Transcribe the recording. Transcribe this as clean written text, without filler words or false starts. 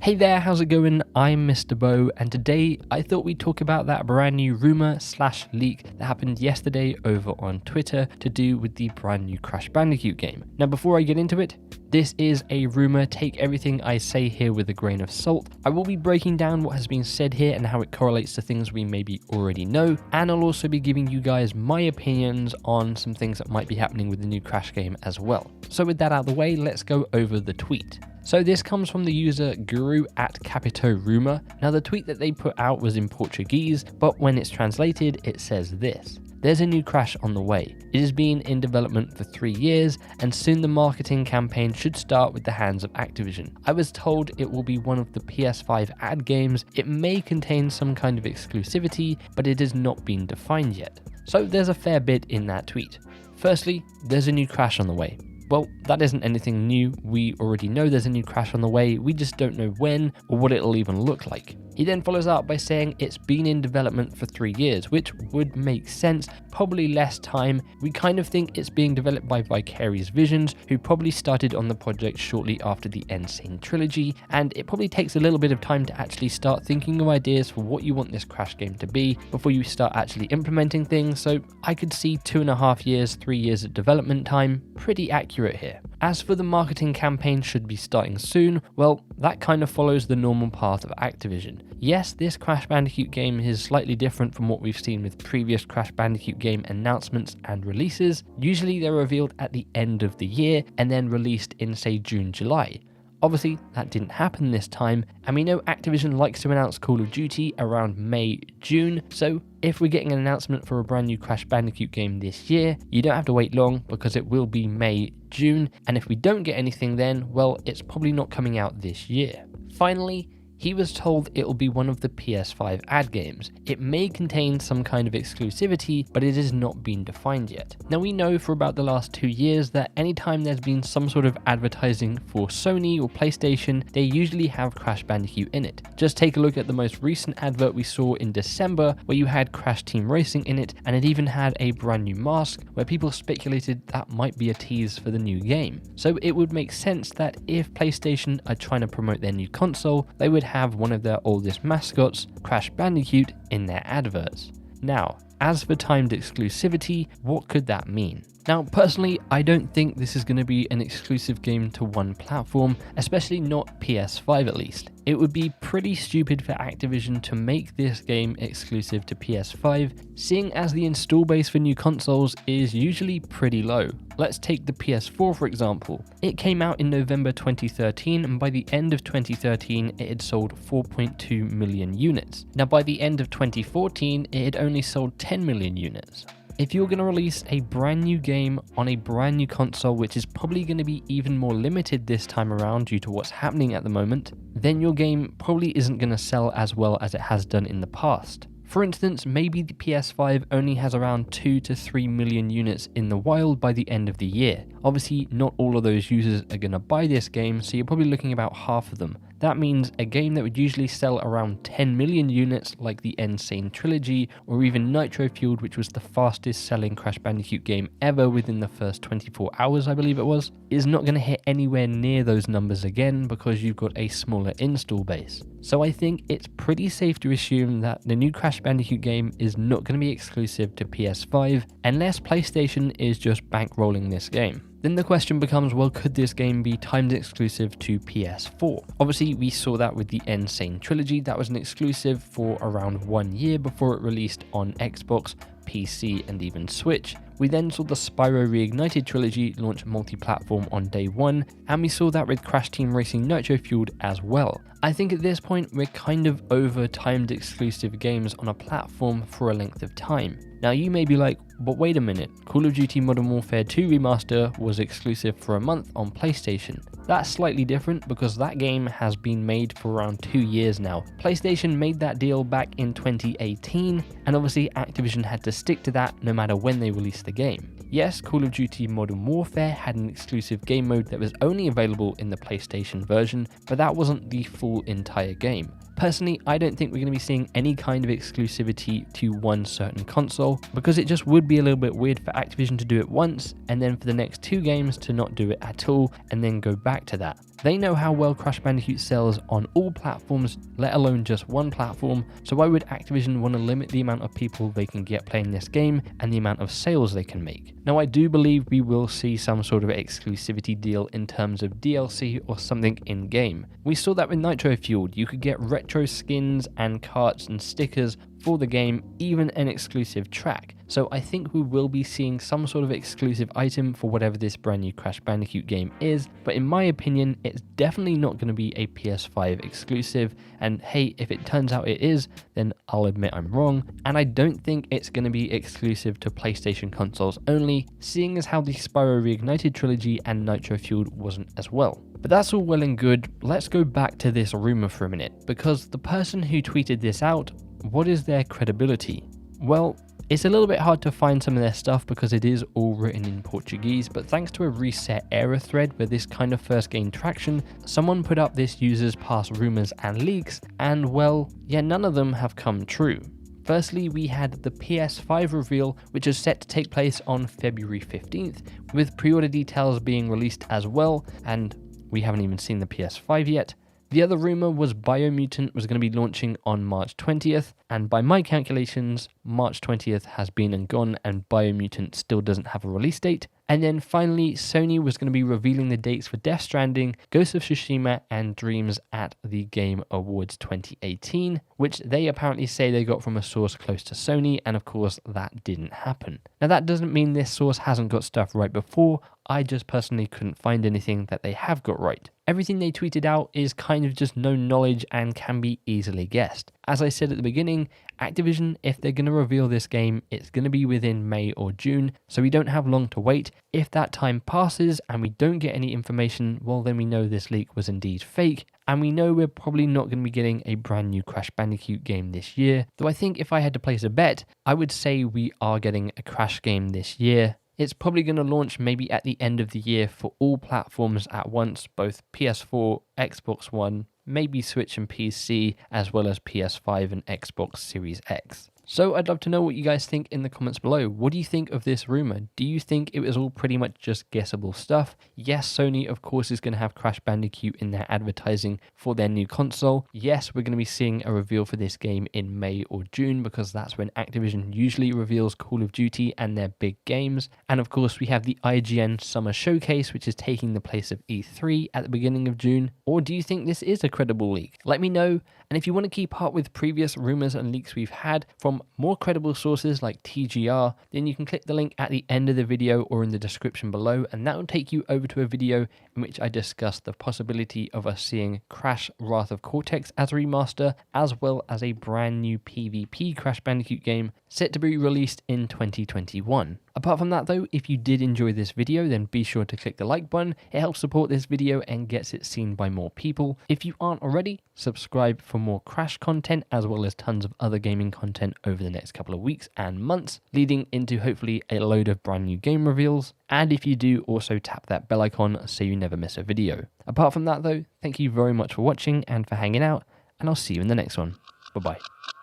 Hey there, how's it going? I'm MisterBo, and today I thought we'd talk about that brand new rumour/leak that happened yesterday over on Twitter to do with the brand new Crash Bandicoot game. Now before I get into it, this is a rumour, take everything I say here with a grain of salt. I will be breaking down what has been said here and how it correlates to things we maybe already know, and I'll also be giving you guys my opinions on some things that might be happening with the new Crash game as well. So with that out of the way, let's go over the tweet. So this comes from the user Guru@CapitoRumour. Now the tweet that they put out was in Portuguese, but when it's translated, it says this. There's a new Crash on the way. It has been in development for 3 years, and soon the marketing campaign should start with the hands of Activision. I was told it will be one of the PS5 ad games. It may contain some kind of exclusivity, but it has not been defined yet. So there's a fair bit in that tweet. Firstly, there's a new Crash on the way. Well, that isn't anything new. We already know there's a new Crash on the way, we just don't know when or what it'll even look like. He then follows up by saying it's been in development for 3 years, which would make sense, probably less time. We kind of think it's being developed by Vicarious Visions, who probably started on the project shortly after the Insane trilogy, and it probably takes a little bit of time to actually start thinking of ideas for what you want this Crash game to be before you start actually implementing things, so I could see 2.5 years, 3 years of development time, pretty accurate here. As for the marketing campaign should be starting soon, well, that kind of follows the normal path of Activision. Yes, this Crash Bandicoot game is slightly different from what we've seen with previous Crash Bandicoot game announcements and releases. Usually they're revealed at the end of the year and then released in, say, June, July. Obviously, that didn't happen this time, and we know Activision likes to announce Call of Duty around May, June, so if we're getting an announcement for a brand new Crash Bandicoot game this year, you don't have to wait long because it will be May, June, and if we don't get anything then, well, it's probably not coming out this year. Finally, he was told it will be one of the PS5 ad games. It may contain some kind of exclusivity, but it has not been defined yet. Now we know for about the last 2 years that anytime there's been some sort of advertising for Sony or PlayStation, they usually have Crash Bandicoot in it. Just take a look at the most recent advert we saw in December where you had Crash Team Racing in it, and it even had a brand new mask where people speculated that might be a tease for the new game. So it would make sense that if PlayStation are trying to promote their new console, they would have one of their oldest mascots, Crash Bandicoot, in their adverts. Now, as for timed exclusivity, what could that mean? Now, personally, I don't think this is going to be an exclusive game to one platform, especially not PS5 at least. It would be pretty stupid for Activision to make this game exclusive to PS5, seeing as the install base for new consoles is usually pretty low. Let's take the PS4 for example. It came out in November 2013, and by the end of 2013, it had sold 4.2 million units. Now, by the end of 2014, it had only sold 10 million units. If you're going to release a brand new game on a brand new console, which is probably going to be even more limited this time around due to what's happening at the moment, then your game probably isn't going to sell as well as it has done in the past. For instance, maybe the PS5 only has around 2 to 3 million units in the wild by the end of the year. Obviously, not all of those users are going to buy this game, so you're probably looking about half of them. That means a game that would usually sell around 10 million units like the Insane trilogy or even Nitro Fueled, which was the fastest selling Crash Bandicoot game ever within the first 24 hours, I believe it was, is not going to hit anywhere near those numbers again because you've got a smaller install base. So I think it's pretty safe to assume that the new Crash Bandicoot game is not going to be exclusive to PS5 unless PlayStation is just bankrolling this game. Then the question becomes, well, could this game be timed exclusive to PS4? Obviously, we saw that with the Insane trilogy. That was an exclusive for around 1 year before it released on Xbox, PC, and even Switch. We then saw the Spyro Reignited trilogy launch multi-platform on day one, and we saw that with Crash Team Racing Nitro Fueled as well. I think at this point we're kind of over timed exclusive games on a platform for a length of time. Now you may be like, but wait a minute, Call of Duty Modern Warfare 2 Remaster was exclusive for a month on PlayStation. That's slightly different because that game has been made for around 2 years now. PlayStation made that deal back in 2018, and obviously Activision had to stick to that no matter when they released the game. Yes, Call of Duty Modern Warfare had an exclusive game mode that was only available in the PlayStation version, but that wasn't the full entire game. Personally, I don't think we're going to be seeing any kind of exclusivity to one certain console, because it just would be a little bit weird for Activision to do it once, and then for the next 2 games to not do it at all, and then go back to that. They know how well Crash Bandicoot sells on all platforms, let alone just one platform, so why would Activision want to limit the amount of people they can get playing this game and the amount of sales they can make? Now, I do believe we will see some sort of exclusivity deal in terms of DLC or something in-game. We saw that with Nitro Fueled. You could get retro skins and carts and stickers for the game, even an exclusive track. So I think we will be seeing some sort of exclusive item for whatever this brand new Crash Bandicoot game is, but in my opinion, it's definitely not going to be a PS5 exclusive, and hey, if it turns out it is, then I'll admit I'm wrong, and I don't think it's going to be exclusive to PlayStation consoles only, seeing as how the Spyro Reignited trilogy and Nitro Fueled wasn't as well. But that's all well and good. Let's go back to this rumor for a minute, because the person who tweeted this out, what is their credibility? Well, it's a little bit hard to find some of their stuff because it is all written in Portuguese, but thanks to a reset era thread where this kind of first gained traction, someone put up this user's past rumors and leaks, and well, yeah, none of them have come true. Firstly, we had the PS5 reveal, which is set to take place on February 15th, with pre-order details being released as well, and we haven't even seen the PS5 yet. The other rumor was Biomutant was going to be launching on March 20th, and by my calculations, March 20th has been and gone, and Biomutant still doesn't have a release date. And then finally, Sony was going to be revealing the dates for Death Stranding, Ghost of Tsushima, and Dreams at the Game Awards 2018, which they apparently say they got from a source close to Sony, and of course that didn't happen. Now that doesn't mean this source hasn't got stuff right before, I just personally couldn't find anything that they have got right. Everything they tweeted out is kind of just known knowledge and can be easily guessed. As I said at the beginning, Activision, if they're going to reveal this game, it's going to be within May or June, so we don't have long to wait. If that time passes and we don't get any information, well then we know this leak was indeed fake, and we know we're probably not going to be getting a brand new Crash Bandicoot game this year, though I think if I had to place a bet, I would say we are getting a Crash game this year. It's probably going to launch maybe at the end of the year for all platforms at once, both PS4, Xbox One, maybe Switch and PC, as well as PS5 and Xbox Series X. So I'd love to know what you guys think in the comments below. What do you think of this rumor? Do you think it was all pretty much just guessable stuff? Yes, Sony of course is going to have Crash Bandicoot in their advertising for their new console. Yes, we're going to be seeing a reveal for this game in May or June because that's when Activision usually reveals Call of Duty and their big games. And of course we have the IGN Summer Showcase, which is taking the place of E3 at the beginning of June. Or do you think this is a credible leak? Let me know. And if you want to keep up with previous rumors and leaks we've had from more credible sources like TGR, then you can click the link at the end of the video or in the description below, and that will take you over to a video in which I discuss the possibility of us seeing Crash Wrath of Cortex as a remaster, as well as a brand new PvP Crash Bandicoot game set to be released in 2021. Apart from that though, if you did enjoy this video, then be sure to click the like button. It helps support this video and gets it seen by more people. If you aren't already, subscribe for more Crash content as well as tons of other gaming content over the next couple of weeks and months, leading into hopefully a load of brand new game reveals. And if you do, also tap that bell icon so you never miss a video. Apart from that though, thank you very much for watching and for hanging out, and I'll see you in the next one. Bye bye.